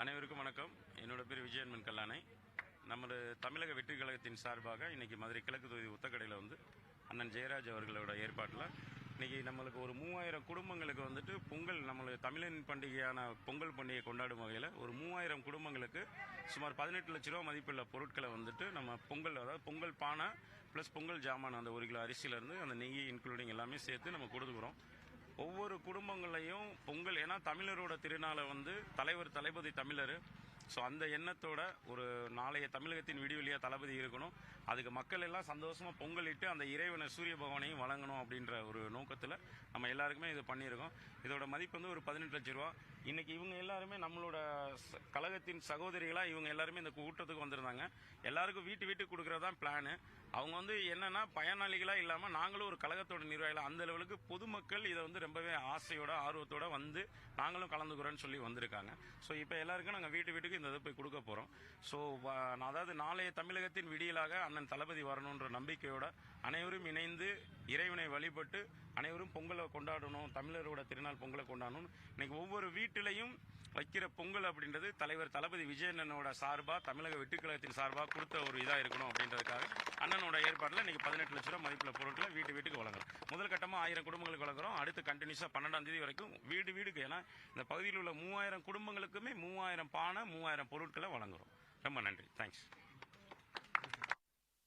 அனைவருக்கும் வணக்கம். என்னோட பேர் விஜயன்மன் கல்லானை. நமது தமிழக வெற்றி கழகத்தின் சார்பாக இன்னைக்கு மதுரை கிழக்கு தொகுதி உத்தக்கடையில் அண்ணன் ஜெயராஜ் அவர்களோட ஏற்பாட்டில் இன்னைக்கு நம்மளுக்கு ஒரு 3000 குடும்பங்களுக்கு பொங்கல், நம்மளுக்கு தமிழன் பண்டிகையான பொங்கல் பண்டிகை கொண்டாடும் வகையில் ஒரு 3000 குடும்பங்களுக்கு சுமார் 18 லட்ச ரூபா மதிப்புள்ள பொருட்களை நம்ம பொங்கல், அதாவது பொங்கல் பானை ப்ளஸ் பொங்கல் ஜாமான், அந்த 1 கிலோ அரிசியிலேருந்து அந்த நெய் இன்க்ளூடிங் எல்லாமே சேர்த்து நம்ம கொடுத்துக்கிறோம். ஒவ்வொரு குடும்பங்களையும் பொங்கல், ஏன்னா தமிழரோட திருநாளை தலைவர் தளபதி தமிழர். ஸோ அந்த எண்ணத்தோட ஒரு நாளைய தமிழகத்தின் விடிவெளியாக தளபதி இருக்கணும், அதுக்கு மக்கள் எல்லாம் சந்தோஷமாக பொங்கலிட்டு அந்த இறைவனை சூரிய பகவானையும் வழங்கணும் அப்படின்ற ஒரு நோக்கத்தில் நம்ம எல்லாருக்குமே இது பண்ணியிருக்கோம். இதோட மதிப்பு ஒரு 18 லட்ச ரூபா. இன்னைக்கு இவங்க எல்லாருமே நம்மளோட கழகத்தின் சகோதரிகளாக இவங்க எல்லாருமே இந்த கூட்டத்துக்கு வந்திருந்தாங்க. எல்லாருக்கும் வீட்டுக்கு கொடுக்கறதான் பிளானு. அவங்க என்னன்னா பயனாளிகளாக இல்லாமல் நாங்களும் ஒரு கழகத்தோட நிர்வாகிகள், அந்த லெவலுக்கு பொதுமக்கள் இதை ரொம்பவே ஆசையோட ஆர்வத்தோட நாங்களும் கலந்துக்கிறோன்னு சொல்லி வந்திருக்காங்க. ஸோ இப்போ எல்லாருக்கும் நாங்கள் வீட்டுக்கு இந்த இதை போய் கொடுக்க போகிறோம். ஸோ அதாவது நாளைய தமிழகத்தின் விடியலாக அண்ணன் தளபதி வரணுன்ற நம்பிக்கையோட அனைவரும் இணைந்து இறைவனை வழிபட்டு அனைவரும் பொங்கலை கொண்டாடணும், தமிழரோட திருநாள் பொங்கலை கொண்டாடணும். இன்னைக்கு ஒவ்வொரு வீட்டிலையும் வைக்கிற பொங்கல் அப்படின்றது தலைவர் தளபதி விஜயனோட சார்பாக, தமிழக வெற்றி கழகத்தின் சார்பாக கொடுத்த ஒரு இதாக இருக்கணும் அப்படின்றதுக்காக அண்ணனோட ஏற்பாட்டில் இன்னைக்கு 18 லட்ச ரூபா மதிப்புள்ள பொருட்களை வீட்டுக்கு வழங்குறோம். முதல் கட்டமாக 1000 குடும்பங்களுக்கு வழங்குறோம். அடுத்து கண்டினியூஸாக 12ஆம் தேதி வரைக்கும் வீடுக்கு, ஏன்னா இந்த பகுதியில் உள்ள 3000 குடும்பங்களுக்குமே 3000 பானை 3000 பொருட்களை வழங்குறோம். ரொம்ப நன்றி, தேங்க்ஸ்.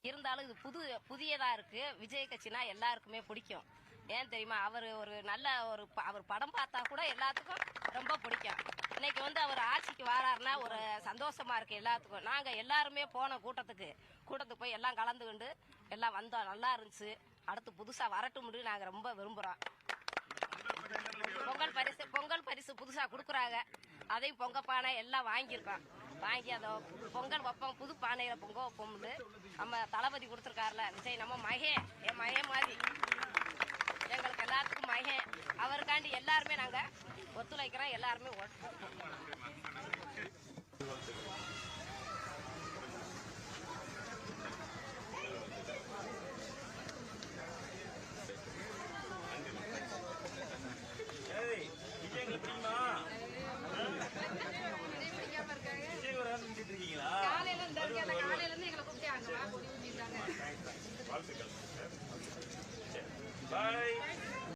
இருந்தாலும் இது புதியதா இருக்கு. விஜய் கட்சினா எல்லாருக்குமே பிடிக்கும். ஏன் தெரியுமா, அவர் ஒரு நல்ல அவர் படம் பார்த்தா கூட எல்லாத்துக்கும் ரொம்ப பிடிக்கும். இன்னைக்கு அவர் ஆட்சிக்கு வராருன்னா ஒரு சந்தோஷமா இருக்கு எல்லாத்துக்கும். நாங்க எல்லாருமே போன கூட்டத்துக்கு போய் எல்லாம் கலந்துக்கிண்டு எல்லாம் வந்தோம், நல்லா இருந்துச்சு. அடுத்து புதுசா வரட்டும் நாங்க ரொம்ப விரும்புறோம். பொங்கல் பரிசு புதுசா கொடுக்குறாங்க. அதையும் பொங்க பானை எல்லாம் வாங்கியிருக்கோம். வாங்கி அதை பொங்கல் வைப்போம், புது பானையில பொங்க வைப்போம்னு நம்ம தளபதி கொடுத்துருக்காருல விஜய், நம்ம மகன், என் மகன் மாதிரி எங்களுக்கு எல்லாத்துக்கும் மகன். அவருக்காண்டி எல்லாருமே நாங்க ஒத்துழைக்கிறோம், எல்லாருமே